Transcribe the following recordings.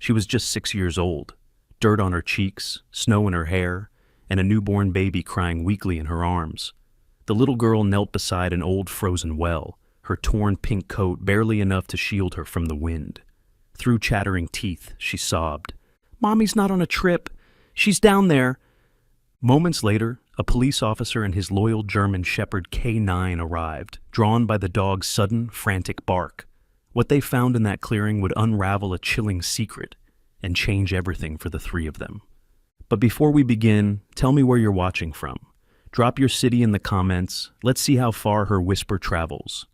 She was just 6 years old, dirt on her cheeks, snow in her hair, and a newborn baby crying weakly in her arms. The little girl knelt beside an old frozen well, her torn pink coat barely enough to shield her from the wind. Through chattering teeth, she sobbed, "Mommy's not on a trip. She's down there." Moments later, a police officer and his loyal German Shepherd K9 arrived, drawn by the dog's sudden, frantic bark. What they found in that clearing would unravel a chilling secret and change everything for the three of them. But before we begin, tell me where you're watching from. Drop your city in the comments. Let's see how far her whisper travels.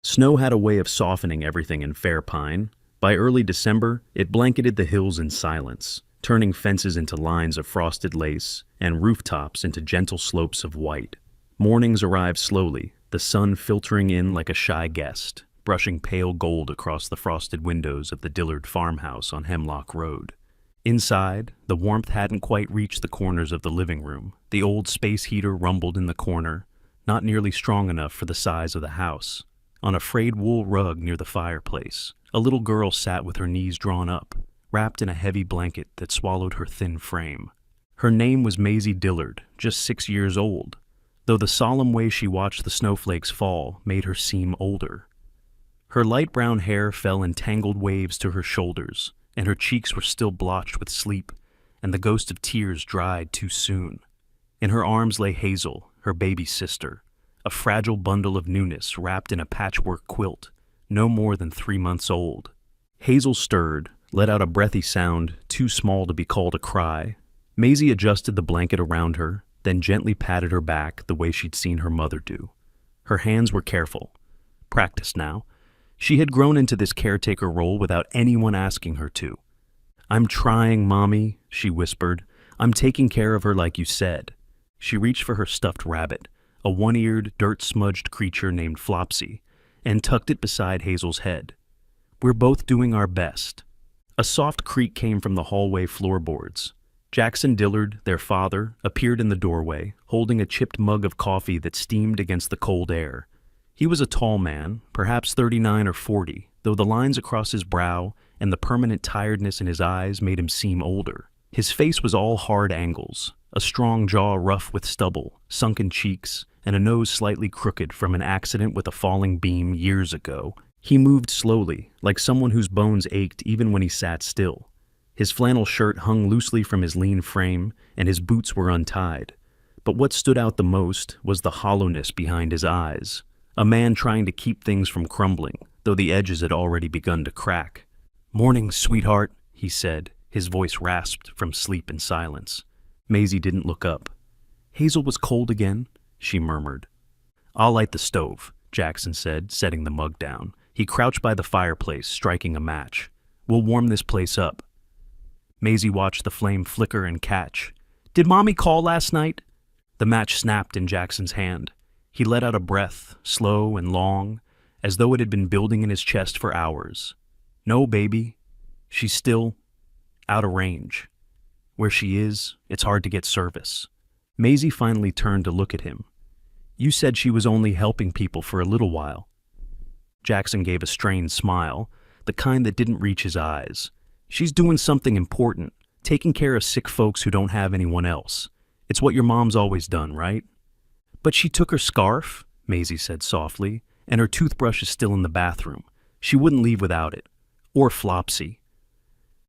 Snow had a way of softening everything in Fair Pine. By early December, it blanketed the hills in silence, turning fences into lines of frosted lace and rooftops into gentle slopes of white. Mornings arrived slowly, the sun filtering in like a shy guest, brushing pale gold across the frosted windows of the Dillard farmhouse on Hemlock Road. Inside, the warmth hadn't quite reached the corners of the living room. The old space heater rumbled in the corner, not nearly strong enough for the size of the house. On a frayed wool rug near the fireplace, a little girl sat with her knees drawn up, wrapped in a heavy blanket that swallowed her thin frame. Her name was Maisie Dillard, just 6 years old, though the solemn way she watched the snowflakes fall made her seem older. Her light brown hair fell in tangled waves to her shoulders, and her cheeks were still blotched with sleep, and the ghost of tears dried too soon. In her arms lay Hazel, her baby sister, a fragile bundle of newness wrapped in a patchwork quilt, no more than 3 months old. Hazel stirred, let out a breathy sound too small to be called a cry. Maisie adjusted the blanket around her, then gently patted her back the way she'd seen her mother do. Her hands were careful, practiced now. She had grown into this caretaker role without anyone asking her to. "I'm trying, Mommy," she whispered. "I'm taking care of her like you said." She reached for her stuffed rabbit, a one-eared, dirt-smudged creature named Flopsy, and tucked it beside Hazel's head. "We're both doing our best." A soft creak came from the hallway floorboards. Jackson Dillard, their father, appeared in the doorway, holding a chipped mug of coffee that steamed against the cold air. He was a tall man, perhaps 39 or 40, though the lines across his brow and the permanent tiredness in his eyes made him seem older. His face was all hard angles, a strong jaw rough with stubble, sunken cheeks, and a nose slightly crooked from an accident with a falling beam years ago. He moved slowly, like someone whose bones ached even when he sat still. His flannel shirt hung loosely from his lean frame, and his boots were untied. But what stood out the most was the hollowness behind his eyes. A man trying to keep things from crumbling, though the edges had already begun to crack. "Morning, sweetheart," he said, his voice rasped from sleep and silence. Maisie didn't look up. "Hazel was cold again," she murmured. "I'll light the stove," Jackson said, setting the mug down. He crouched by the fireplace, striking a match. "We'll warm this place up." Maisie watched the flame flicker and catch. "Did Mommy call last night?" The match snapped in Jackson's hand. He let out a breath, slow and long, as though it had been building in his chest for hours. "No, baby. She's still out of range. Where she is, it's hard to get service." Maisie finally turned to look at him. "You said she was only helping people for a little while." Jackson gave a strained smile, the kind that didn't reach his eyes. "She's doing something important, taking care of sick folks who don't have anyone else. It's what your mom's always done, right?" "But she took her scarf," Maisie said softly, "and her toothbrush is still in the bathroom. She wouldn't leave without it. Or Flopsy."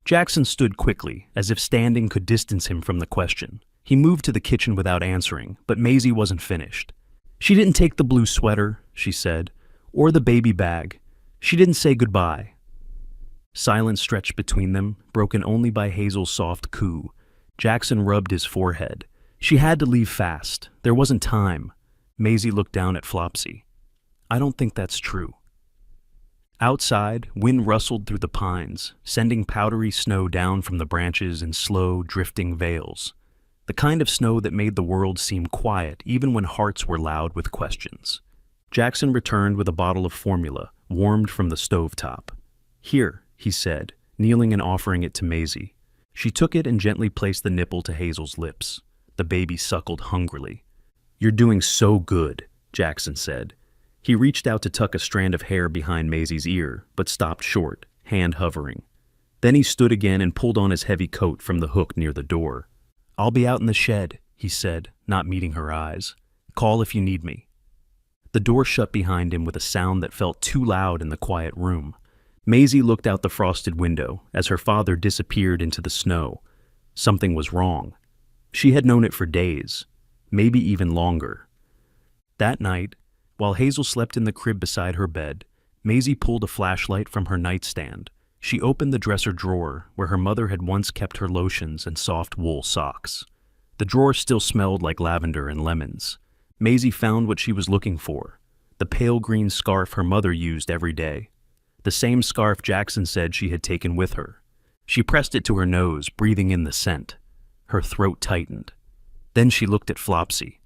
Jackson stood quickly, as if standing could distance him from the question. He moved to the kitchen without answering, but Maisie wasn't finished. "She didn't take the blue sweater," she said, "or the baby bag. She didn't say goodbye." Silence stretched between them, broken only by Hazel's soft coo. Jackson rubbed his forehead. She had to leave fast. There wasn't time. Maisie looked down at Flopsy. "I don't think that's true." Outside, wind rustled through the pines, sending powdery snow down from the branches in slow, drifting veils. The kind of snow that made the world seem quiet even when hearts were loud with questions. Jackson returned with a bottle of formula, warmed from the stovetop. "Here," he said, kneeling and offering it to Maisie. She took it and gently placed the nipple to Hazel's lips. The baby suckled hungrily. "You're doing so good," Jackson said. He reached out to tuck a strand of hair behind Maisie's ear, but stopped short, hand hovering. Then he stood again and pulled on his heavy coat from the hook near the door. "I'll be out in the shed," he said, not meeting her eyes. "Call if you need me." The door shut behind him with a sound that felt too loud in the quiet room. Maisie looked out the frosted window as her father disappeared into the snow. Something was wrong. She had known it for days, maybe even longer. That night, while Hazel slept in the crib beside her bed, Maisie pulled a flashlight from her nightstand. She opened the dresser drawer where her mother had once kept her lotions and soft wool socks. The drawer still smelled like lavender and lemons. Maisie found what she was looking for, the pale green scarf her mother used every day. The same scarf Jackson said she had taken with her. She pressed it to her nose, breathing in the scent. Her throat tightened. Then she looked at Flopsy.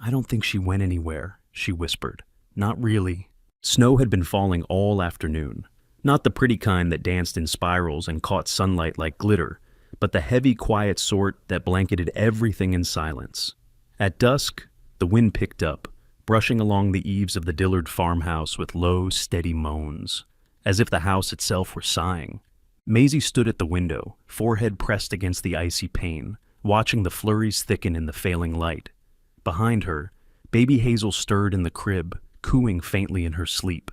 "I don't think she went anywhere," she whispered. "Not really." Snow had been falling all afternoon. Not the pretty kind that danced in spirals and caught sunlight like glitter, but the heavy, quiet sort that blanketed everything in silence. At dusk, the wind picked up, brushing along the eaves of the Dillard farmhouse with low, steady moans, as if the house itself were sighing. Maisie stood at the window, forehead pressed against the icy pane, watching the flurries thicken in the failing light. Behind her, baby Hazel stirred in the crib, cooing faintly in her sleep.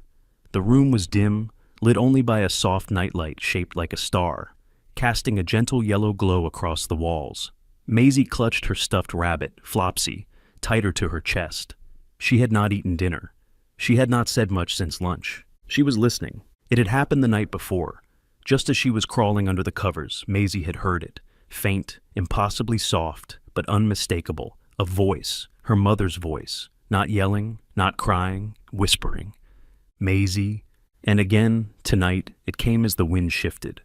The room was dim, lit only by a soft nightlight shaped like a star, casting a gentle yellow glow across the walls. Maisie clutched her stuffed rabbit, Flopsy, tighter to her chest. She had not eaten dinner. She had not said much since lunch. She was listening. It had happened the night before. Just as she was crawling under the covers, Maisie had heard it. Faint, impossibly soft, but unmistakable. A voice, her mother's voice. Not yelling, not crying, whispering. "Maisie." And again, tonight, it came as the wind shifted.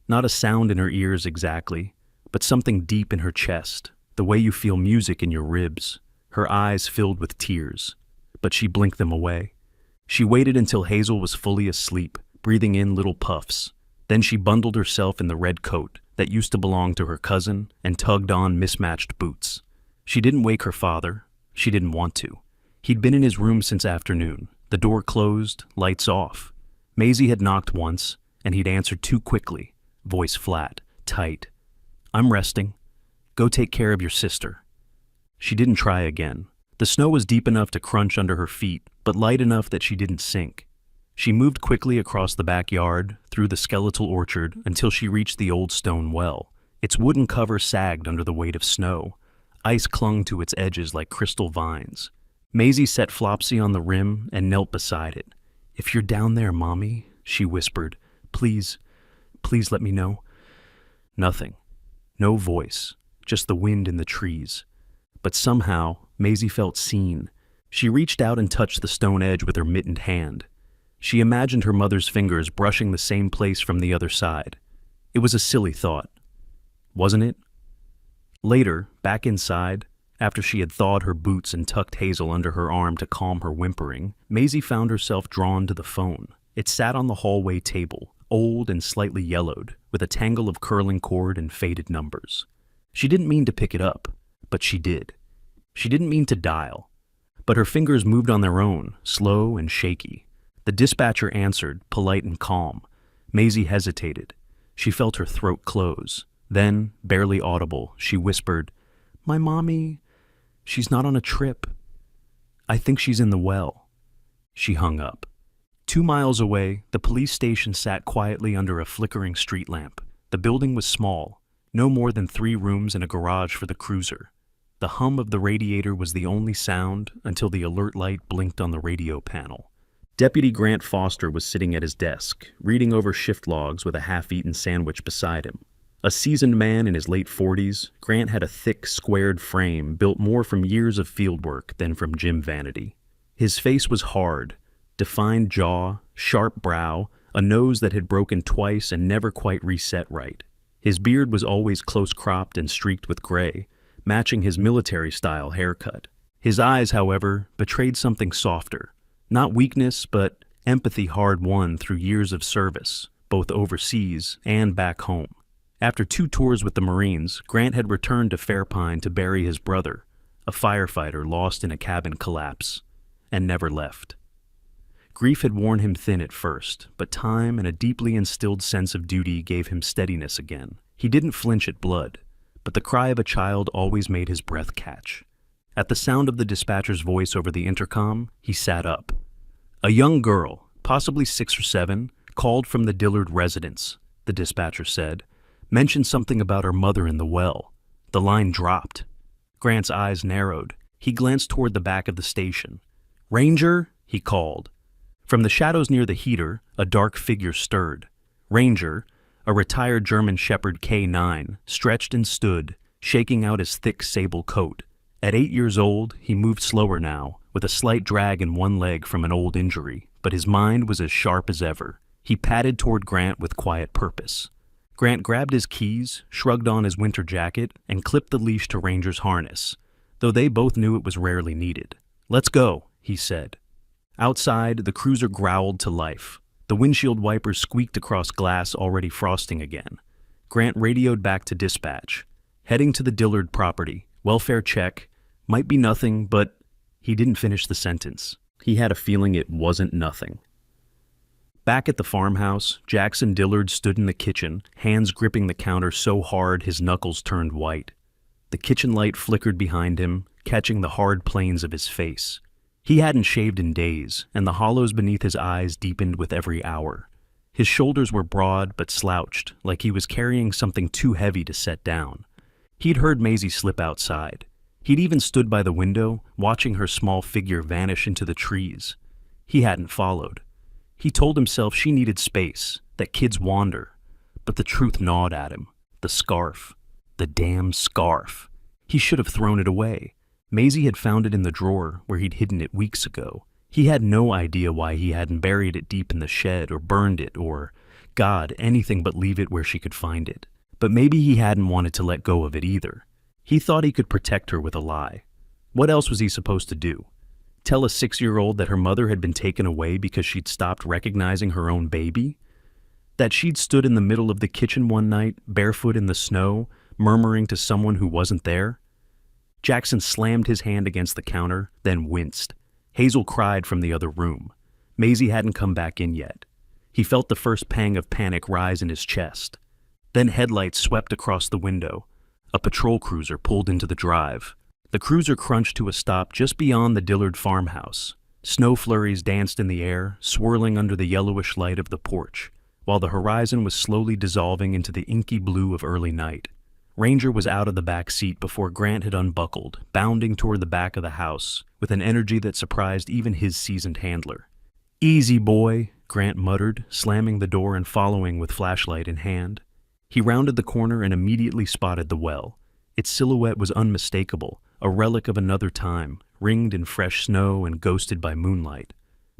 Not a sound in her ears exactly, but something deep in her chest, the way you feel music in your ribs. Her eyes filled with tears, but she blinked them away. She waited until Hazel was fully asleep, breathing in little puffs. Then she bundled herself in the red coat that used to belong to her cousin and tugged on mismatched boots. She didn't wake her father. She didn't want to. He'd been in his room since afternoon, the door closed, lights off. Maisie had knocked once, and he'd answered too quickly, voice flat, tight. "I'm resting. Go take care of your sister." She didn't try again. The snow was deep enough to crunch under her feet, but light enough that she didn't sink. She moved quickly across the backyard, through the skeletal orchard, until she reached the old stone well. Its wooden cover sagged under the weight of snow. Ice clung to its edges like crystal vines. Maisie set Flopsy on the rim and knelt beside it. "If you're down there, Mommy," she whispered, please let me know." Nothing. No voice. Just the wind in the trees. But somehow, Maisie felt seen. She reached out and touched the stone edge with her mittened hand. She imagined her mother's fingers brushing the same place from the other side. It was a silly thought. Wasn't it? Later, back inside, after she had thawed her boots and tucked Hazel under her arm to calm her whimpering, Maisie found herself drawn to the phone. It sat on the hallway table, old and slightly yellowed, with a tangle of curling cord and faded numbers. She didn't mean to pick it up, but she did. She didn't mean to dial, but her fingers moved on their own, slow and shaky. The dispatcher answered, polite and calm. Maisie hesitated. She felt her throat close. Then, barely audible, she whispered, "My mommy, she's not on a trip. I think she's in the well." She hung up. 2 miles away, the police station sat quietly under a flickering street lamp. The building was small, no more than 3 rooms and a garage for the cruiser. The hum of the radiator was the only sound until the alert light blinked on the radio panel. Deputy Grant Foster was sitting at his desk, reading over shift logs with a half-eaten sandwich beside him. A seasoned man in his late 40s, Grant had a thick, squared frame built more from years of fieldwork than from gym vanity. His face was hard, defined jaw, sharp brow, a nose that had broken twice and never quite reset right. His beard was always close-cropped and streaked with gray, matching his military-style haircut. His eyes, however, betrayed something softer. Not weakness, but empathy hard-won through years of service, both overseas and back home. After 2 tours with the Marines, Grant had returned to Fairpine to bury his brother, a firefighter lost in a cabin collapse, and never left. Grief had worn him thin at first, but time and a deeply instilled sense of duty gave him steadiness again. He didn't flinch at blood, but the cry of a child always made his breath catch. At the sound of the dispatcher's voice over the intercom, he sat up. A young girl, possibly 6 or 7, called from the Dillard residence, the dispatcher said, mentioned something about her mother in the well. The line dropped. Grant's eyes narrowed. He glanced toward the back of the station. Ranger, he called. From the shadows near the heater, a dark figure stirred. Ranger, a retired German Shepherd K9, stretched and stood, shaking out his thick sable coat. At 8 years old, he moved slower now, with a slight drag in one leg from an old injury, but his mind was as sharp as ever. He padded toward Grant with quiet purpose. Grant grabbed his keys, shrugged on his winter jacket, and clipped the leash to Ranger's harness, though they both knew it was rarely needed. Let's go, he said. Outside, the cruiser growled to life. The windshield wipers squeaked across glass already frosting again. Grant radioed back to dispatch. Heading to the Dillard property. Welfare check. Might be nothing, but... He didn't finish the sentence. He had a feeling it wasn't nothing. Back at the farmhouse, Jackson Dillard stood in the kitchen, hands gripping the counter so hard his knuckles turned white. The kitchen light flickered behind him, catching the hard planes of his face. He hadn't shaved in days, and the hollows beneath his eyes deepened with every hour. His shoulders were broad but slouched, like he was carrying something too heavy to set down. He'd heard Maisie slip outside. He'd even stood by the window, watching her small figure vanish into the trees. He hadn't followed. He told himself she needed space, that kids wander. But the truth gnawed at him. The scarf. The damn scarf. He should have thrown it away. Maisie had found it in the drawer where he'd hidden it weeks ago. He had no idea why he hadn't buried it deep in the shed or burned it or, God, anything but leave it where she could find it. But maybe he hadn't wanted to let go of it either. He thought he could protect her with a lie. What else was he supposed to do? Tell a 6-year-old that her mother had been taken away because she'd stopped recognizing her own baby? That she'd stood in the middle of the kitchen one night, barefoot in the snow, murmuring to someone who wasn't there? Jackson slammed his hand against the counter, then winced. Hazel cried from the other room. Maisie hadn't come back in yet. He felt the first pang of panic rise in his chest. Then headlights swept across the window. A patrol cruiser pulled into the drive. The cruiser crunched to a stop just beyond the Dillard farmhouse. Snow flurries danced in the air, swirling under the yellowish light of the porch, while the horizon was slowly dissolving into the inky blue of early night. Ranger was out of the back seat before Grant had unbuckled, bounding toward the back of the house, with an energy that surprised even his seasoned handler. "Easy, boy," Grant muttered, slamming the door and following with flashlight in hand. He rounded the corner and immediately spotted the well. Its silhouette was unmistakable, a relic of another time, ringed in fresh snow and ghosted by moonlight.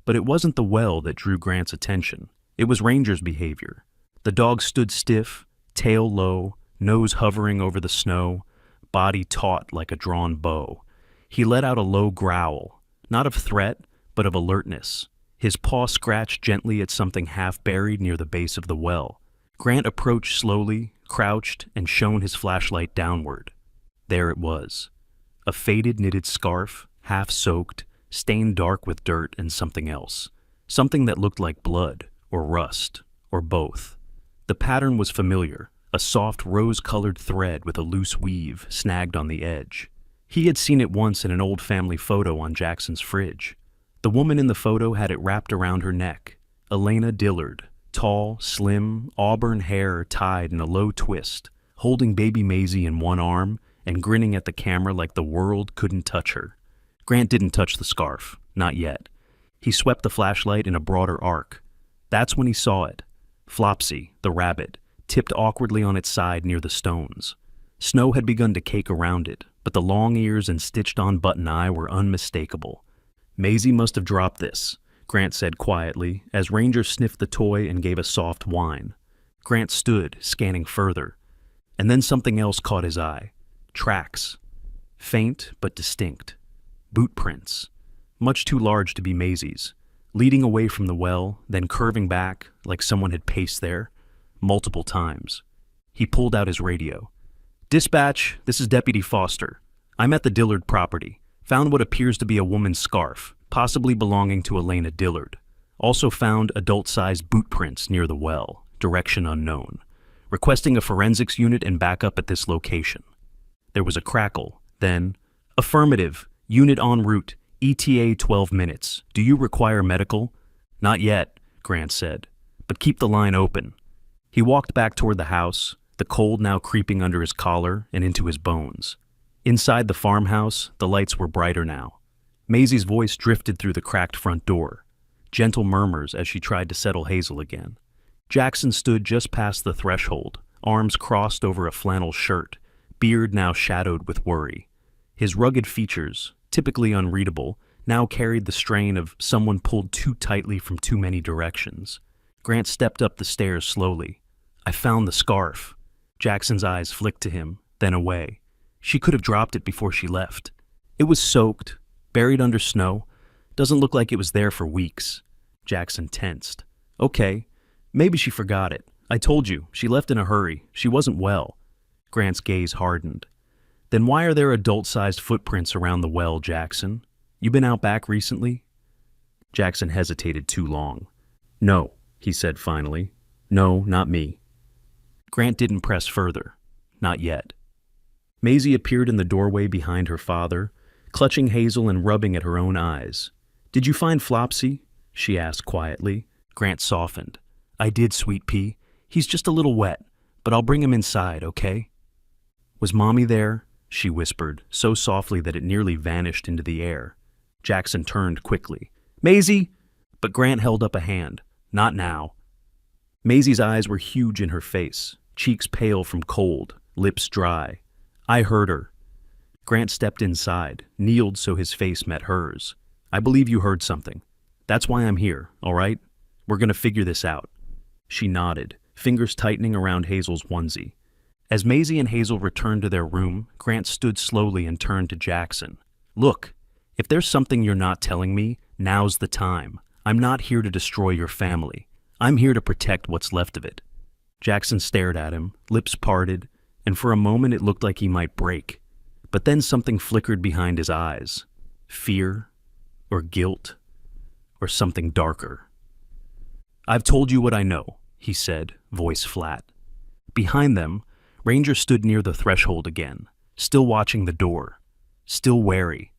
But it wasn't the well that drew Grant's attention. It was Ranger's behavior. The dog stood stiff, tail low, nose hovering over the snow, body taut like a drawn bow. He let out a low growl, not of threat, but of alertness. His paw scratched gently at something half buried near the base of the well. Grant approached slowly, crouched, and shone his flashlight downward. There it was. A faded knitted scarf, half soaked, stained dark with dirt and something else. Something that looked like blood, or rust, or both. The pattern was familiar, a soft rose-colored thread with a loose weave snagged on the edge. He had seen it once in an old family photo on Jackson's fridge. The woman in the photo had it wrapped around her neck. Elena Dillard, tall, slim, auburn hair tied in a low twist, holding baby Maisie in one arm and grinning at the camera like the world couldn't touch her. Grant didn't touch the scarf, not yet. He swept the flashlight in a broader arc. That's when he saw it. Flopsy, the rabbit, tipped awkwardly on its side near the stones. Snow had begun to cake around it, but the long ears and stitched-on button eye were unmistakable. Maisie must have dropped this, Grant said quietly, as Ranger sniffed the toy and gave a soft whine. Grant stood, scanning further. And then something else caught his eye. Tracks. Faint but distinct. Boot prints. Much too large to be Maisie's. Leading away from the well, then curving back, like someone had paced there, multiple times. He pulled out his radio. "Dispatch, this is Deputy Foster. I'm at the Dillard property. Found what appears to be a woman's scarf, possibly belonging to Elena Dillard. Also found adult-sized boot prints near the well, direction unknown. Requesting a forensics unit and backup at this location. There was a crackle, then, affirmative, unit en route, ETA 12 minutes. Do you require medical? Not yet, Grant said, but keep the line open. He walked back toward the house, the cold now creeping under his collar and into his bones. Inside the farmhouse, the lights were brighter now. Maisie's voice drifted through the cracked front door, gentle murmurs as she tried to settle Hazel again. Jackson stood just past the threshold, arms crossed over a flannel shirt, beard now shadowed with worry. His rugged features, typically unreadable, now carried the strain of someone pulled too tightly from too many directions. Grant stepped up the stairs slowly. I found the scarf. Jackson's eyes flicked to him, then away. She could have dropped it before she left. It was soaked, buried under snow. Doesn't look like it was there for weeks. Jackson tensed. Okay, maybe she forgot it. I told you, she left in a hurry. She wasn't well. Grant's gaze hardened. Then why are there adult-sized footprints around the well, Jackson? You been out back recently? Jackson hesitated too long. No, he said finally. No, not me. Grant didn't press further. Not yet. Maisie appeared in the doorway behind her father, clutching Hazel and rubbing at her own eyes. Did you find Flopsy? She asked quietly. Grant softened. I did, sweet pea. He's just a little wet, but I'll bring him inside, okay? Was Mommy there? She whispered, so softly that it nearly vanished into the air. Jackson turned quickly. Maisie! But Grant held up a hand. Not now. Maisie's eyes were huge in her face, cheeks pale from cold, lips dry. I heard her. Grant stepped inside, kneeled so his face met hers. I believe you heard something. That's why I'm here, all right? We're gonna figure this out. She nodded, fingers tightening around Hazel's onesie. As Maisie and Hazel returned to their room, Grant stood slowly and turned to Jackson. Look, if there's something you're not telling me, now's the time. I'm not here to destroy your family. I'm here to protect what's left of it. Jackson stared at him, lips parted, and for a moment it looked like he might break. But then something flickered behind his eyes. Fear, or guilt, or something darker. I've told you what I know, he said, voice flat. Behind them, Ranger stood near the threshold again, still watching the door, still wary.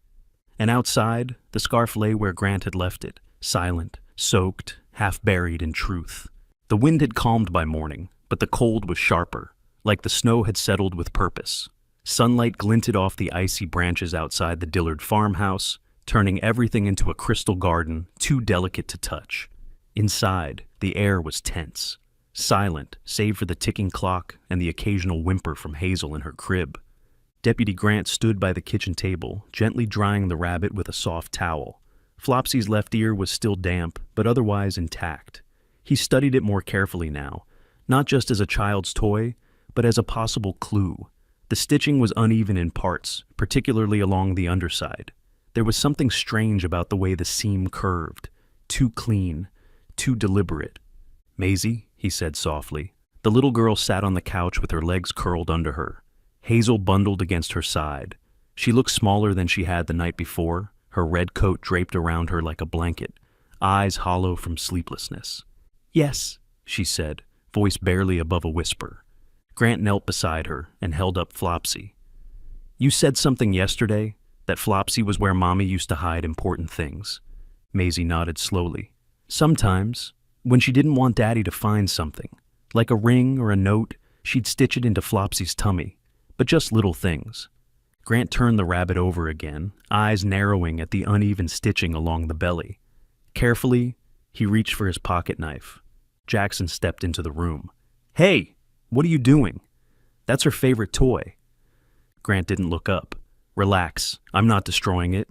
And outside, the scarf lay where Grant had left it, silent, soaked, half buried in truth. The wind had calmed by morning, but the cold was sharper, like the snow had settled with purpose. Sunlight glinted off the icy branches outside the Dillard farmhouse, turning everything into a crystal garden too delicate to touch. Inside, the air was tense, silent save for the ticking clock and the occasional whimper from Hazel in her crib. Deputy Grant stood by the kitchen table, gently drying the rabbit with a soft towel. Flopsy's left ear was still damp, but otherwise intact. He studied it more carefully now, not just as a child's toy, but as a possible clue. The stitching was uneven in parts, particularly along the underside. There was something strange about the way the seam curved, too clean, too deliberate. Maisie, he said softly. The little girl sat on the couch with her legs curled under her. Hazel bundled against her side. She looked smaller than she had the night before, her red coat draped around her like a blanket, eyes hollow from sleeplessness. Yes, she said, voice barely above a whisper. Grant knelt beside her and held up Flopsy. You said something yesterday, that Flopsy was where Mommy used to hide important things. Maisie nodded slowly. Sometimes, when she didn't want Daddy to find something, like a ring or a note, she'd stitch it into Flopsy's tummy, but just little things. Grant turned the rabbit over again, eyes narrowing at the uneven stitching along the belly. Carefully, he reached for his pocket knife. Jackson stepped into the room. Hey, what are you doing? That's her favorite toy. Grant didn't look up. Relax, I'm not destroying it.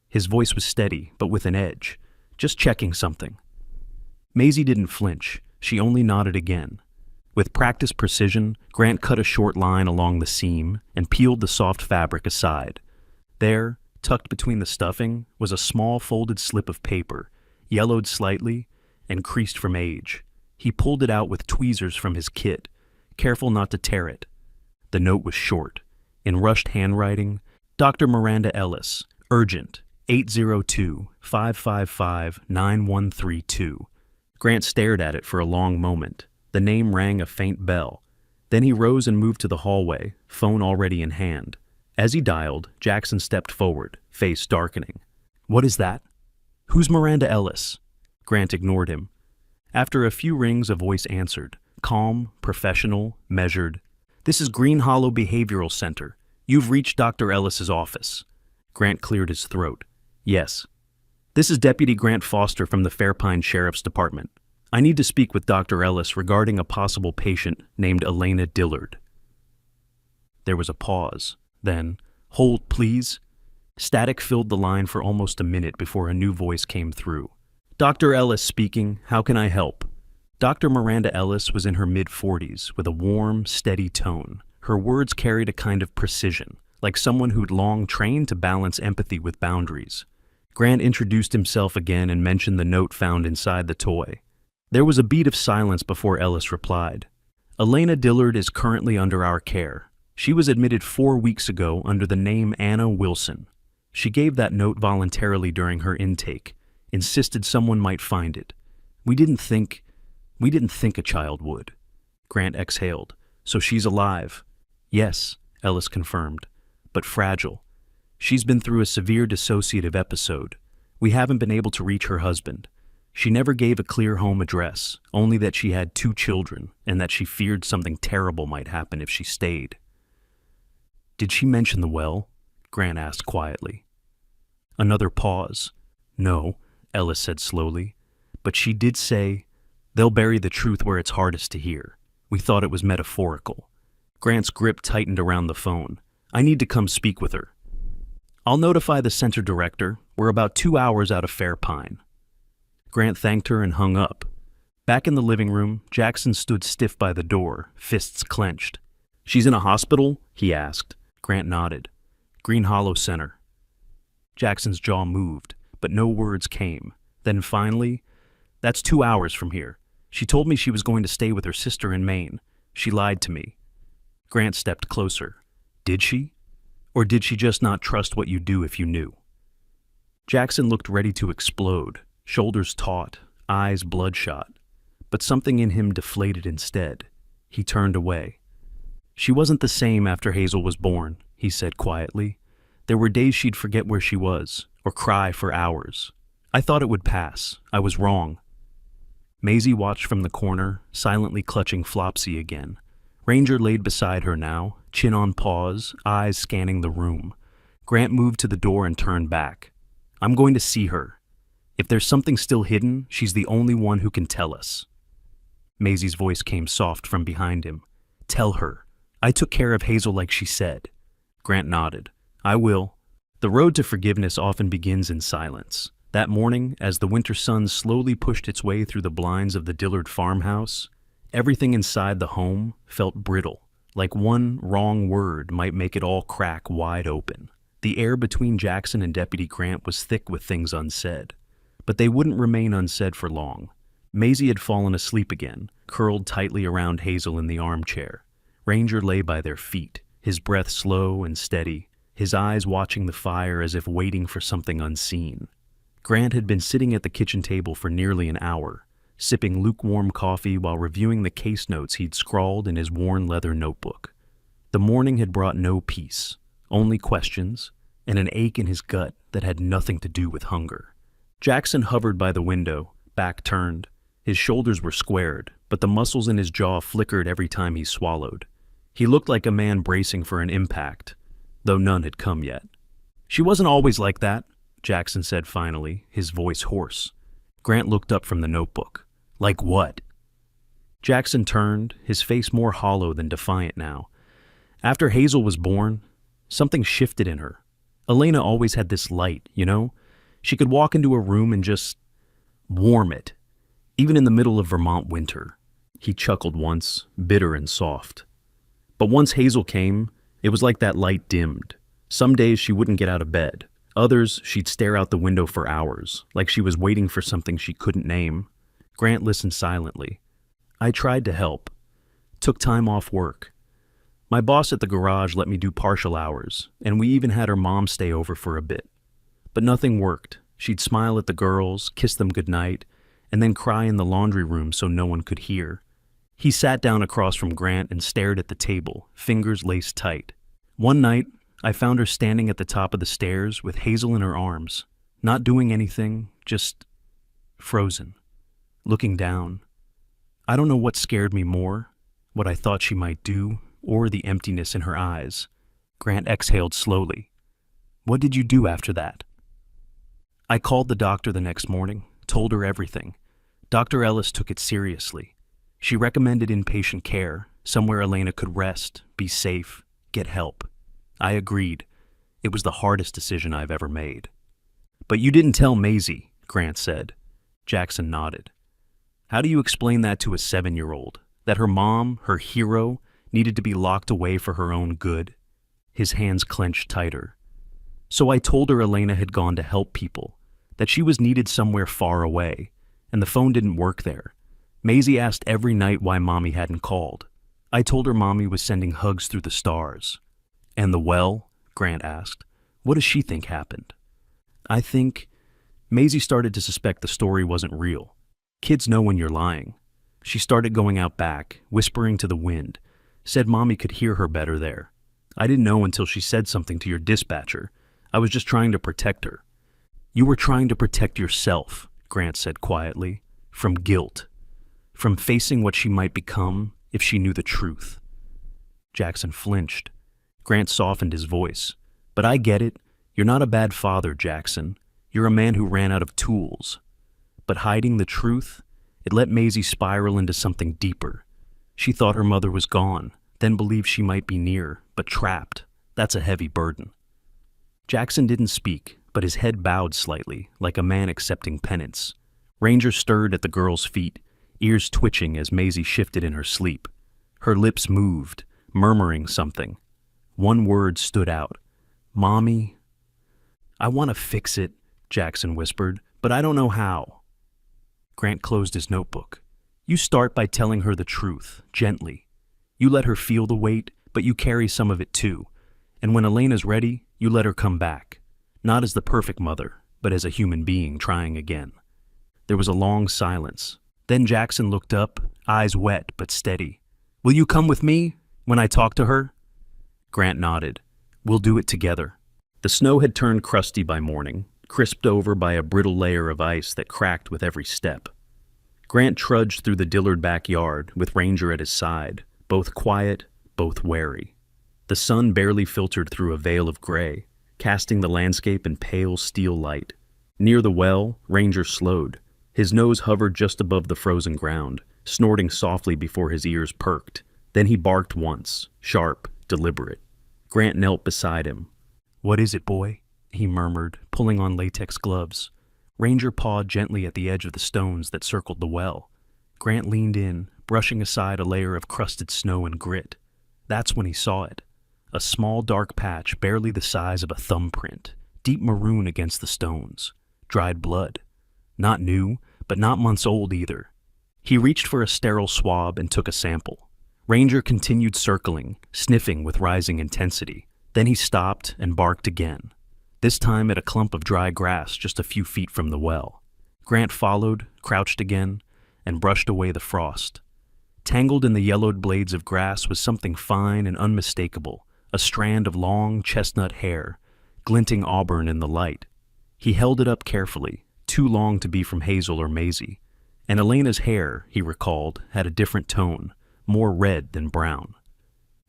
His voice was steady, but with an edge. Just checking something. Maisie didn't flinch. She only nodded again. With practiced precision, Grant cut a short line along the seam and peeled the soft fabric aside. There, tucked between the stuffing, was a small folded slip of paper, yellowed slightly and creased from age. He pulled it out with tweezers from his kit, careful not to tear it. The note was short. In rushed handwriting, Dr. Miranda Ellis, urgent, 802-555-9132. Grant stared at it for a long moment. The name rang a faint bell. Then he rose and moved to the hallway, phone already in hand. As he dialed, Jackson stepped forward, face darkening. "What is that? Who's Miranda Ellis?" Grant ignored him. After a few rings, a voice answered, calm, professional, measured. "This is Green Hollow Behavioral Center. You've reached Dr. Ellis's office." Grant cleared his throat. "Yes. This is Deputy Grant Foster from the Fairpine Sheriff's Department. I need to speak with Dr. Ellis regarding a possible patient named Elena Dillard." There was a pause. Then, "Hold, please." Static filled the line for almost a minute before a new voice came through. "Dr. Ellis speaking. How can I help?" Dr. Miranda Ellis was in her mid-40s with a warm, steady tone. Her words carried a kind of precision, like someone who'd long trained to balance empathy with boundaries. Grant introduced himself again and mentioned the note found inside the toy. There was a beat of silence before Ellis replied. "Elena Dillard is currently under our care. She was admitted 4 weeks ago under the name Anna Wilson. She gave that note voluntarily during her intake, insisted someone might find it. We didn't think a child would." Grant exhaled. "So she's alive?" "Yes," Ellis confirmed, "but fragile. She's been through a severe dissociative episode. We haven't been able to reach her husband. She never gave a clear home address, only that she had 2 children and that she feared something terrible might happen if she stayed." "Did she mention the well?" Grant asked quietly. Another pause. "No," Ellis said slowly, "but she did say, 'They'll bury the truth where it's hardest to hear.' We thought it was metaphorical." Grant's grip tightened around the phone. "I need to come speak with her." "I'll notify the center director. We're about 2 hours out of Fairpine." Grant thanked her and hung up. Back in the living room, Jackson stood stiff by the door, fists clenched. "She's in a hospital?" he asked. Grant nodded. "Green Hollow Center." Jackson's jaw moved, but no words came. Then finally, "That's 2 hours from here. She told me she was going to stay with her sister in Maine. She lied to me." Grant stepped closer. "Did she? Or did she just not trust what you'd do if you knew?" Jackson looked ready to explode, shoulders taut, eyes bloodshot. But something in him deflated instead. He turned away. "She wasn't the same after Hazel was born," he said quietly. "There were days she'd forget where she was, or cry for hours. I thought it would pass. I was wrong." Maisie watched from the corner, silently clutching Flopsy again. Ranger laid beside her now, chin on paws, eyes scanning the room. Grant moved to the door and turned back. "I'm going to see her. If there's something still hidden, she's the only one who can tell us." Maisie's voice came soft from behind him. "Tell her. I took care of Hazel like she said." Grant nodded. "I will." The road to forgiveness often begins in silence. That morning, as the winter sun slowly pushed its way through the blinds of the Dillard farmhouse, everything inside the home felt brittle, like one wrong word might make it all crack wide open. The air between Jackson and Deputy Grant was thick with things unsaid. But they wouldn't remain unsaid for long. Maisie had fallen asleep again, curled tightly around Hazel in the armchair. Ranger lay by their feet, his breath slow and steady, his eyes watching the fire as if waiting for something unseen. Grant had been sitting at the kitchen table for nearly an hour, sipping lukewarm coffee while reviewing the case notes he'd scrawled in his worn leather notebook. The morning had brought no peace, only questions, and an ache in his gut that had nothing to do with hunger. Jackson hovered by the window, back turned. His shoulders were squared, but the muscles in his jaw flickered every time he swallowed. He looked like a man bracing for an impact, though none had come yet. "She wasn't always like that," Jackson said finally, his voice hoarse. Grant looked up from the notebook. "Like what?" Jackson turned, his face more hollow than defiant now. "After Hazel was born, something shifted in her. Elena always had this light, you know? She could walk into a room and just warm it, even in the middle of Vermont winter." He chuckled once, bitter and soft. "But once Hazel came, it was like that light dimmed. Some days she wouldn't get out of bed. Others, she'd stare out the window for hours, like she was waiting for something she couldn't name." Grant listened silently. "I tried to help. Took time off work. My boss at the garage let me do partial hours, and we even had her mom stay over for a bit. But nothing worked. She'd smile at the girls, kiss them goodnight, and then cry in the laundry room so no one could hear. He sat down across from Grant and stared at the table, fingers laced tight. One night, I found her standing at the top of the stairs with Hazel in her arms, not doing anything, just frozen, looking down. I don't know what scared me more, what I thought she might do, or the emptiness in her eyes. Grant exhaled slowly. What did you do after that? I called the doctor the next morning, told her everything. Dr. Ellis took it seriously. She recommended inpatient care, somewhere Elena could rest, be safe, get help. I agreed. It was the hardest decision I've ever made. But you didn't tell Maisie, Grant said. Jackson nodded. How do you explain that to a 7-year-old? That her mom, her hero, needed to be locked away for her own good? His hands clenched tighter. So I told her Elena had gone to help people, that she was needed somewhere far away, and the phone didn't work there. Maisie asked every night why Mommy hadn't called. I told her Mommy was sending hugs through the stars. And the well? Grant asked. What does she think happened? I think Maisie started to suspect the story wasn't real. Kids know when you're lying. She started going out back, whispering to the wind, said Mommy could hear her better there. I didn't know until she said something to your dispatcher. I was just trying to protect her. You were trying to protect yourself, Grant said quietly, from guilt, from facing what she might become if she knew the truth. Jackson flinched. Grant softened his voice. But I get it. You're not a bad father, Jackson. You're a man who ran out of tools. But hiding the truth, it let Maisie spiral into something deeper. She thought her mother was gone, then believed she might be near, but trapped. That's a heavy burden. Jackson didn't speak, but his head bowed slightly, like a man accepting penance. Ranger stirred at the girl's feet, ears twitching as Maisie shifted in her sleep. Her lips moved, murmuring something. One word stood out. Mommy. I want to fix it, Jackson whispered, but I don't know how. Grant closed his notebook. You start by telling her the truth, gently. You let her feel the weight, but you carry some of it too. And when Elena's ready, you let her come back. Not as the perfect mother, but as a human being trying again. There was a long silence. Then Jackson looked up, eyes wet but steady. Will you come with me when I talk to her? Grant nodded. We'll do it together. The snow had turned crusty by morning, crisped over by a brittle layer of ice that cracked with every step. Grant trudged through the Dillard backyard with Ranger at his side, both quiet, both wary. The sun barely filtered through a veil of gray, casting the landscape in pale steel light. Near the well, Ranger slowed. His nose hovered just above the frozen ground, snorting softly before his ears perked. Then he barked once, sharp, deliberate. Grant knelt beside him. What is it, boy? He murmured, pulling on latex gloves. Ranger pawed gently at the edge of the stones that circled the well. Grant leaned in, brushing aside a layer of crusted snow and grit. That's when he saw it. A small dark patch barely the size of a thumbprint, deep maroon against the stones. Dried blood. Not new, but not months old either. He reached for a sterile swab and took a sample. Ranger continued circling, sniffing with rising intensity. Then he stopped and barked again, this time at a clump of dry grass just a few feet from the well. Grant followed, crouched again, and brushed away the frost. Tangled in the yellowed blades of grass was something fine and unmistakable, a strand of long chestnut hair, glinting auburn in the light. He held it up carefully, too long to be from Hazel or Maisie. And Elena's hair, he recalled, had a different tone, more red than brown.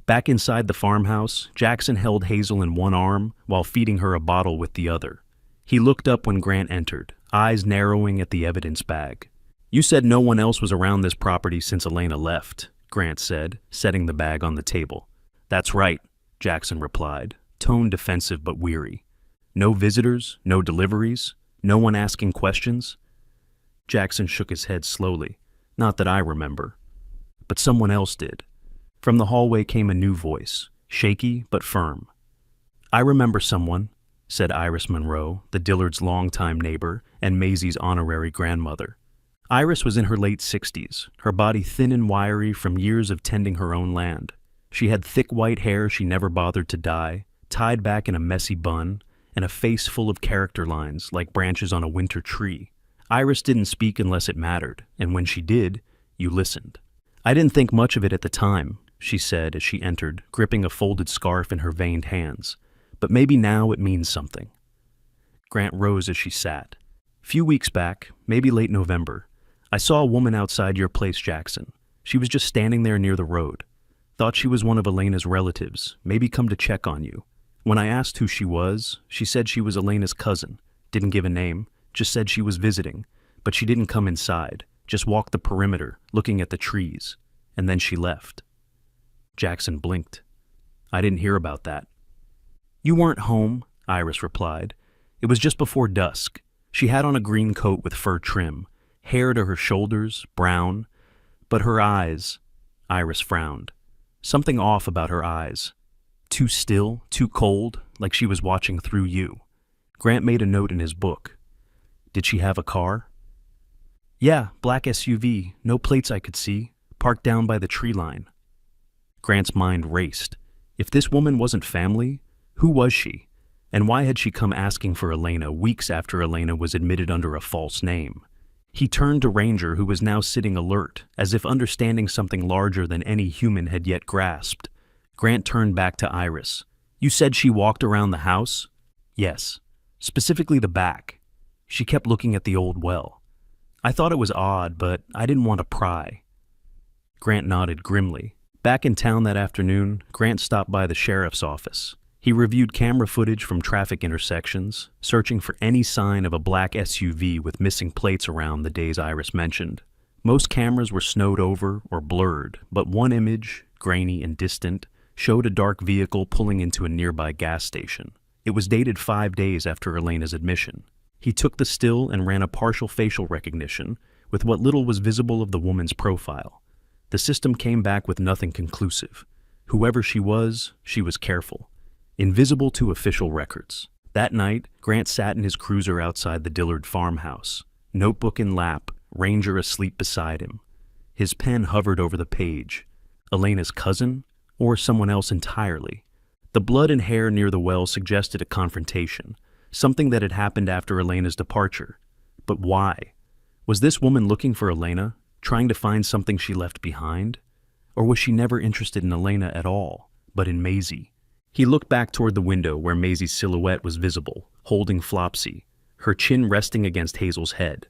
Back inside the farmhouse, Jackson held Hazel in one arm while feeding her a bottle with the other. He looked up when Grant entered, eyes narrowing at the evidence bag. You said no one else was around this property since Elena left, Grant said, setting the bag on the table. That's right, Jackson replied, tone defensive but weary. No visitors, no deliveries, no one asking questions? Jackson shook his head slowly. Not that I remember. But someone else did. From the hallway came a new voice, shaky but firm. I remember someone, said Iris Monroe, the Dillards' longtime neighbor and Maisie's honorary grandmother. Iris was in her late 60s, her body thin and wiry from years of tending her own land. She had thick white hair she never bothered to dye, tied back in a messy bun, and a face full of character lines like branches on a winter tree. Iris didn't speak unless it mattered, and when she did, you listened. "I didn't think much of it at the time," she said as she entered, gripping a folded scarf in her veined hands. "But maybe now it means something." Grant rose as she sat. "Few weeks back, maybe late November, I saw a woman outside your place, Jackson. She was just standing there near the road. Thought she was one of Elena's relatives, maybe come to check on you. When I asked who she was, she said she was Elena's cousin. Didn't give a name, just said she was visiting, but she didn't come inside, just walked the perimeter, looking at the trees, and then she left." Jackson blinked. "I didn't hear about that." "You weren't home," Iris replied. "It was just before dusk. She had on a green coat with fur trim, hair to her shoulders, brown, but her eyes—" Iris frowned. Something off about her eyes. Too still, too cold, like she was watching through you. Grant made a note in his book. "Did she have a car?" "Yeah, black SUV, no plates I could see, parked down by the tree line." Grant's mind raced. If this woman wasn't family, who was she? And why had she come asking for Elena weeks after Elena was admitted under a false name? He turned to Ranger, who was now sitting alert, as if understanding something larger than any human had yet grasped. Grant turned back to Iris. "You said she walked around the house?" "Yes. Specifically the back. She kept looking at the old well. I thought it was odd, but I didn't want to pry." Grant nodded grimly. Back in town that afternoon, Grant stopped by the sheriff's office. He reviewed camera footage from traffic intersections, searching for any sign of a black SUV with missing plates around the days Iris mentioned. Most cameras were snowed over or blurred, but one image, grainy and distant, showed a dark vehicle pulling into a nearby gas station. It was dated 5 days after Elena's admission. He took the still and ran a partial facial recognition with what little was visible of the woman's profile. The system came back with nothing conclusive. Whoever she was careful. Invisible to official records. That night, Grant sat in his cruiser outside the Dillard farmhouse, notebook in lap, Ranger asleep beside him. His pen hovered over the page. Elena's cousin? Or someone else entirely? The blood and hair near the well suggested a confrontation, something that had happened after Elena's departure. But why? Was this woman looking for Elena, trying to find something she left behind? Or was she never interested in Elena at all, but in Maisie? He looked back toward the window where Maisie's silhouette was visible, holding Flopsy, her chin resting against Hazel's head.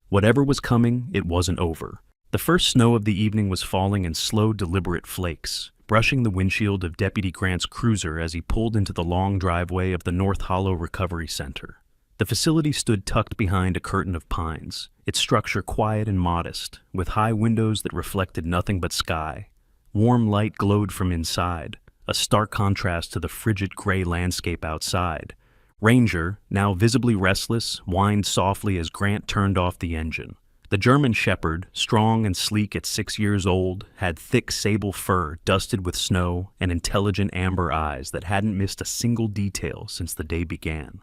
Whatever was coming, it wasn't over. The first snow of the evening was falling in slow, deliberate flakes, brushing the windshield of Deputy Grant's cruiser as he pulled into the long driveway of the North Hollow Recovery Center. The facility stood tucked behind a curtain of pines, its structure quiet and modest, with high windows that reflected nothing but sky. Warm light glowed from inside, a stark contrast to the frigid gray landscape outside. Ranger, now visibly restless, whined softly as Grant turned off the engine. The German Shepherd, strong and sleek at 6 years old, had thick sable fur dusted with snow and intelligent amber eyes that hadn't missed a single detail since the day began.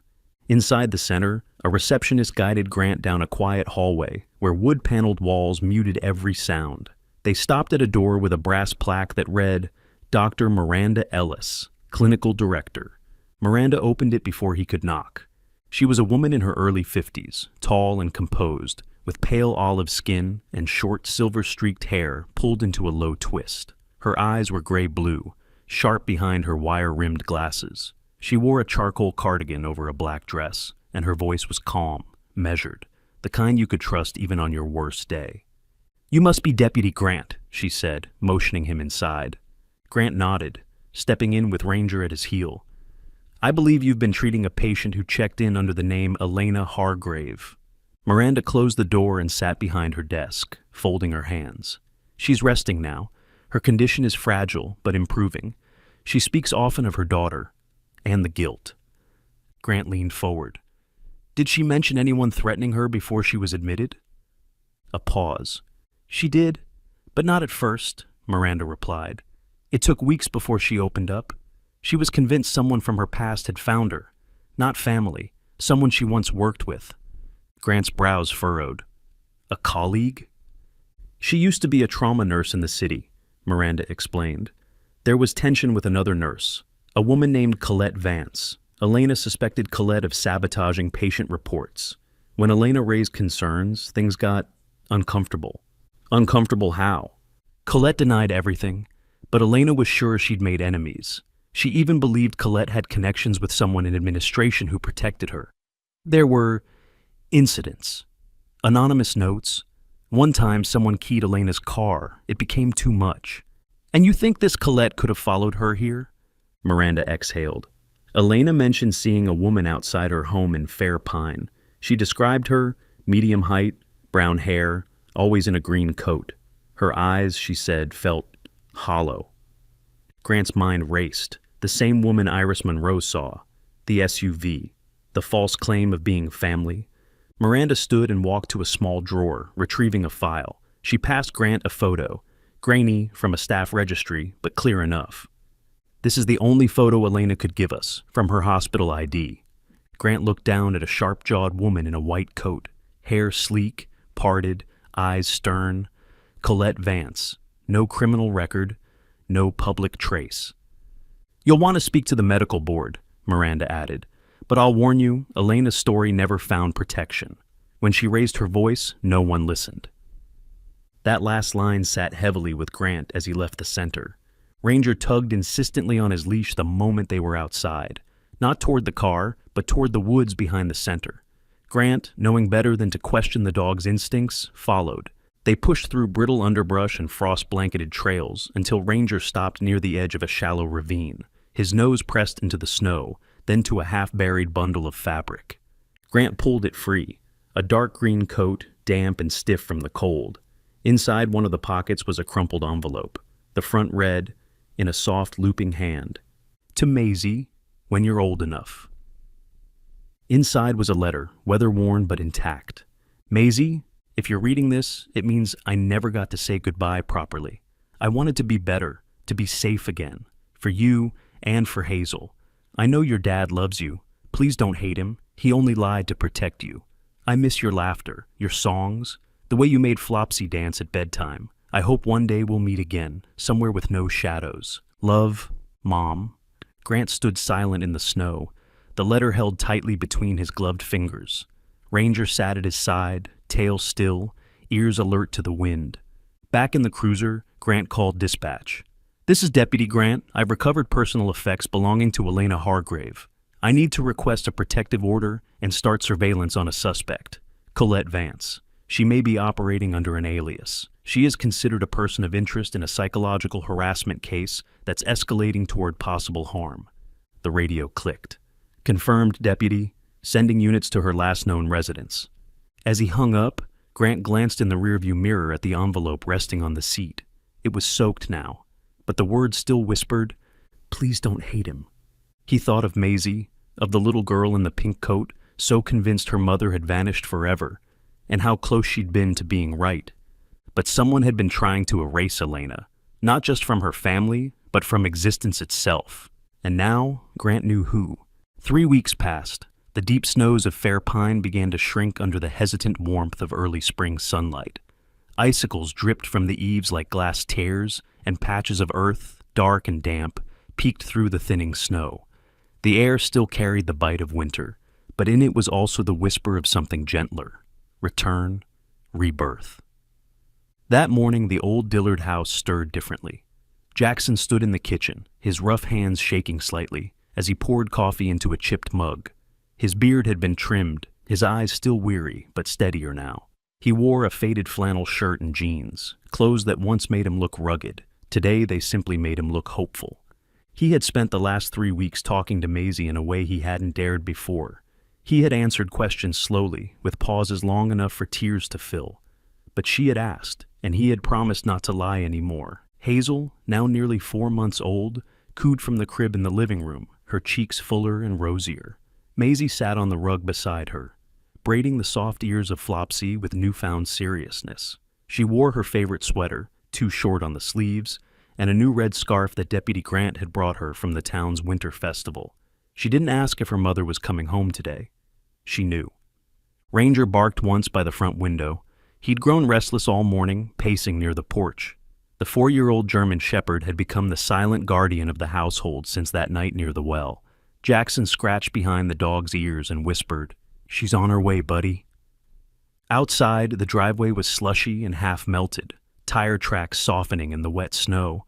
Inside the center, a receptionist guided Grant down a quiet hallway where wood-paneled walls muted every sound. They stopped at a door with a brass plaque that read, "Dr. Miranda Ellis, Clinical Director." Miranda opened it before he could knock. She was a woman in her early 50s, tall and composed, with pale olive skin and short silver-streaked hair pulled into a low twist. Her eyes were gray-blue, sharp behind her wire-rimmed glasses. She wore a charcoal cardigan over a black dress, and her voice was calm, measured, the kind you could trust even on your worst day. "You must be Deputy Grant," she said, motioning him inside. Grant nodded, stepping in with Ranger at his heel. "I believe you've been treating a patient who checked in under the name Elena Hargrave." Miranda closed the door and sat behind her desk, folding her hands. "She's resting now. Her condition is fragile, but improving. She speaks often of her daughter, and the guilt." Grant leaned forward. "Did she mention anyone threatening her before she was admitted?" A pause. "She did, but not at first," Miranda replied. "It took weeks before she opened up. She was convinced someone from her past had found her. Not family, someone she once worked with." Grant's brows furrowed. "A colleague?" "She used to be a trauma nurse in the city," Miranda explained. "There was tension with another nurse, a woman named Colette Vance. Elena suspected Colette of sabotaging patient reports. When Elena raised concerns, things got uncomfortable. Uncomfortable how? Colette denied everything, but Elena was sure she'd made enemies. She even believed Colette had connections with someone in administration who protected her. There were incidents, anonymous notes. One time someone keyed Elena's car. It became too much. And you think this Colette could have followed her here? Miranda exhaled. Elena mentioned seeing a woman outside her home in Fair Pine. She described her, medium height, brown hair, always in a green coat. Her eyes, she said, felt hollow. Grant's mind raced. The same woman Iris Monroe saw. The SUV. The false claim of being family. Miranda stood and walked to a small drawer, retrieving a file. She passed Grant a photo. Grainy from a staff registry, but clear enough. This is the only photo Elena could give us, from her hospital ID. Grant looked down at a sharp-jawed woman in a white coat, hair sleek, parted, eyes stern. Colette Vance. No criminal record, no public trace. You'll want to speak to the medical board, Miranda added. But I'll warn you, Elena's story never found protection. When she raised her voice, no one listened. That last line sat heavily with Grant as he left the center. Ranger tugged insistently on his leash the moment they were outside. Not toward the car, but toward the woods behind the center. Grant, knowing better than to question the dog's instincts, followed. They pushed through brittle underbrush and frost-blanketed trails until Ranger stopped near the edge of a shallow ravine. His nose pressed into the snow, then to a half-buried bundle of fabric. Grant pulled it free, a dark green coat, damp and stiff from the cold. Inside one of the pockets was a crumpled envelope. The front read, in a soft, looping hand, "To Maisie, when you're old enough." Inside was a letter, weather-worn but intact. "Maisie, if you're reading this, it means I never got to say goodbye properly. I wanted to be better, to be safe again, for you and for Hazel. I know your dad loves you. Please don't hate him. He only lied to protect you. I miss your laughter, your songs, the way you made Flopsy dance at bedtime. I hope one day we'll meet again, somewhere with no shadows. Love, Mom." Grant stood silent in the snow, the letter held tightly between his gloved fingers. Ranger sat at his side, tail still, ears alert to the wind. Back in the cruiser, Grant called dispatch. "This is Deputy Grant. I've recovered personal effects belonging to Elena Hargrave. I need to request a protective order and start surveillance on a suspect, Colette Vance. She may be operating under an alias. She is considered a person of interest in a psychological harassment case that's escalating toward possible harm." The radio clicked. "Confirmed, Deputy. Sending units to her last known residence." As he hung up, Grant glanced in the rearview mirror at the envelope resting on the seat. It was soaked now, but the words still whispered, "Please don't hate him." He thought of Maisie, of the little girl in the pink coat, so convinced her mother had vanished forever, and how close she'd been to being right. But someone had been trying to erase Elena, not just from her family, but from existence itself. And now, Grant knew who. 3 weeks passed. The deep snows of Fair Pine began to shrink under the hesitant warmth of early spring sunlight. Icicles dripped from the eaves like glass tears, and patches of earth, dark and damp, peeked through the thinning snow. The air still carried the bite of winter, but in it was also the whisper of something gentler. Return, rebirth. That morning, the old Dillard house stirred differently. Jackson stood in the kitchen, his rough hands shaking slightly, as he poured coffee into a chipped mug. His beard had been trimmed, his eyes still weary, but steadier now. He wore a faded flannel shirt and jeans, clothes that once made him look rugged. Today, they simply made him look hopeful. He had spent the last 3 weeks talking to Maisie in a way he hadn't dared before. He had answered questions slowly, with pauses long enough for tears to fill. But she had asked, and he had promised not to lie anymore. Hazel, now nearly 4 months old, cooed from the crib in the living room, her cheeks fuller and rosier. Maisie sat on the rug beside her, braiding the soft ears of Flopsy with newfound seriousness. She wore her favorite sweater, too short on the sleeves, and a new red scarf that Deputy Grant had brought her from the town's winter festival. She didn't ask if her mother was coming home today. She knew. Ranger barked once by the front window. He'd grown restless all morning, pacing near the porch. The 4-year-old German shepherd had become the silent guardian of the household since that night near the well. Jackson scratched behind the dog's ears and whispered, "She's on her way, buddy." Outside, the driveway was slushy and half melted, tire tracks softening in the wet snow.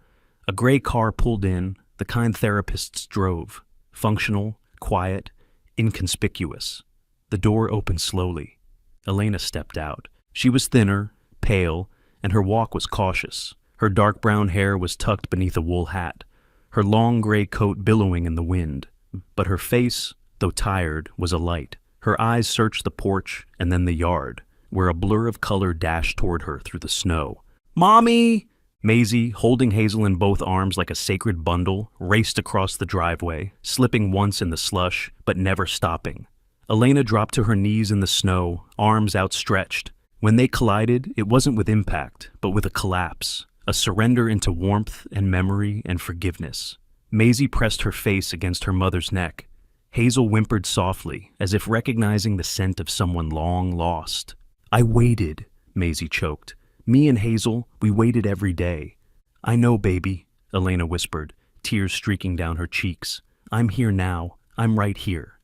A gray car pulled in, the kind therapists drove, functional, quiet, inconspicuous. The door opened slowly. Elena stepped out. She was thinner, pale, and her walk was cautious. Her dark brown hair was tucked beneath a wool hat, her long gray coat billowing in the wind. But her face, though tired, was alight. Her eyes searched the porch and then the yard, where a blur of color dashed toward her through the snow. "Mommy!" Maisie, holding Hazel in both arms like a sacred bundle, raced across the driveway, slipping once in the slush, but never stopping. Elena dropped to her knees in the snow, arms outstretched. When they collided, it wasn't with impact, but with a collapse, a surrender into warmth and memory and forgiveness. Maisie pressed her face against her mother's neck. Hazel whimpered softly, as if recognizing the scent of someone long lost. "I waited," Maisie choked. "Me and Hazel, we waited every day." "I know, baby," Elena whispered, tears streaking down her cheeks. "I'm here now. I'm right here."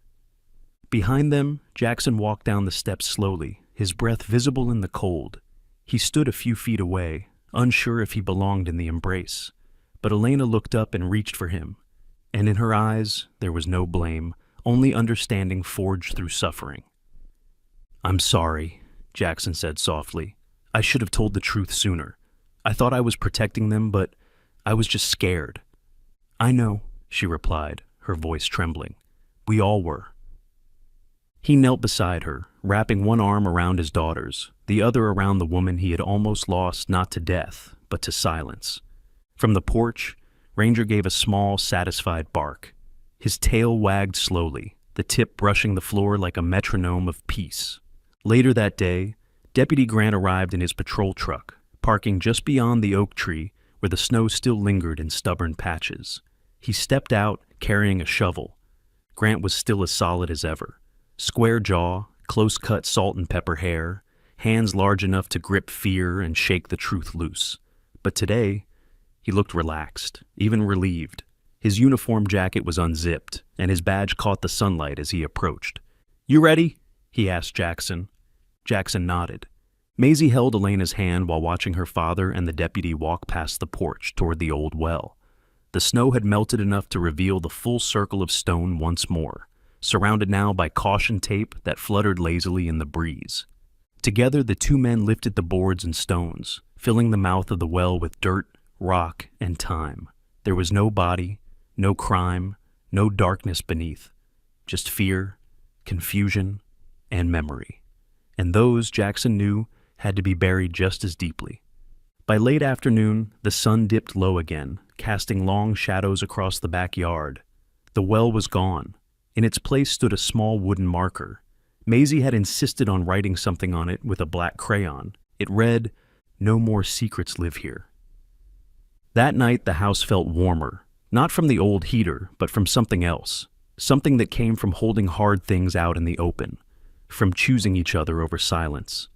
Behind them, Jackson walked down the steps slowly, his breath visible in the cold. He stood a few feet away, unsure if he belonged in the embrace. But Elena looked up and reached for him, and in her eyes there was no blame, only understanding forged through suffering. "I'm sorry," Jackson said softly. "I should have told the truth sooner. I thought I was protecting them, but I was just scared." "I know," she replied, her voice trembling. "We all were." He knelt beside her, wrapping one arm around his daughter's, the other around the woman he had almost lost not to death, but to silence. From the porch, Ranger gave a small, satisfied bark. His tail wagged slowly, the tip brushing the floor like a metronome of peace. Later that day, Deputy Grant arrived in his patrol truck, parking just beyond the oak tree where the snow still lingered in stubborn patches. He stepped out, carrying a shovel. Grant was still as solid as ever. Square jaw, close-cut salt and pepper hair, hands large enough to grip fear and shake the truth loose. But today, he looked relaxed, even relieved. His uniform jacket was unzipped, and his badge caught the sunlight as he approached. "You ready?" he asked Jackson. Jackson nodded. Maisie held Elena's hand while watching her father and the deputy walk past the porch toward the old well. The snow had melted enough to reveal the full circle of stone once more, surrounded now by caution tape that fluttered lazily in the breeze. Together, the two men lifted the boards and stones, filling the mouth of the well with dirt, rock, and time. There was no body, no crime, no darkness beneath, just fear, confusion, and memory. And those, Jackson knew, had to be buried just as deeply. By late afternoon, the sun dipped low again, casting long shadows across the backyard. The well was gone. In its place stood a small wooden marker. Maisie had insisted on writing something on it with a black crayon. It read, "No more secrets live here." That night, the house felt warmer, not from the old heater, but from something else, something that came from holding hard things out in the open, from choosing each other over silence.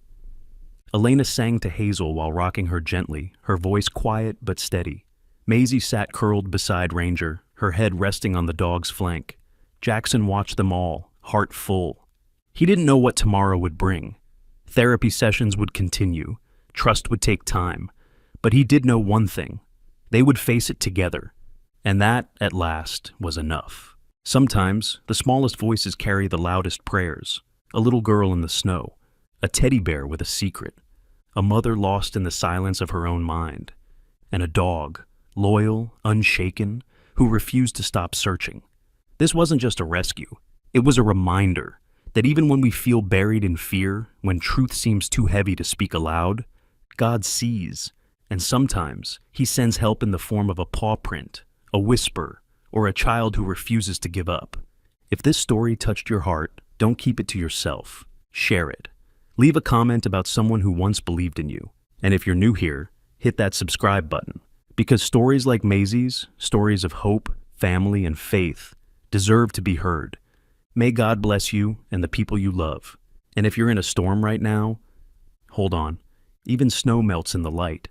Elena sang to Hazel while rocking her gently, her voice quiet but steady. Maisie sat curled beside Ranger, her head resting on the dog's flank. Jackson watched them all, heart full. He didn't know what tomorrow would bring. Therapy sessions would continue, trust would take time, but he did know one thing. They would face it together, and that, at last, was enough. Sometimes, the smallest voices carry the loudest prayers. A little girl in the snow, a teddy bear with a secret, a mother lost in the silence of her own mind, and a dog, loyal, unshaken, who refused to stop searching. This wasn't just a rescue. It was a reminder that even when we feel buried in fear, when truth seems too heavy to speak aloud, God sees, and sometimes he sends help in the form of a paw print, a whisper, or a child who refuses to give up. If this story touched your heart, don't keep it to yourself. Share it. Leave a comment about someone who once believed in you. And if you're new here, hit that subscribe button. Because stories like Maisie's, stories of hope, family, and faith, deserve to be heard. May God bless you and the people you love. And if you're in a storm right now, hold on. Even snow melts in the light.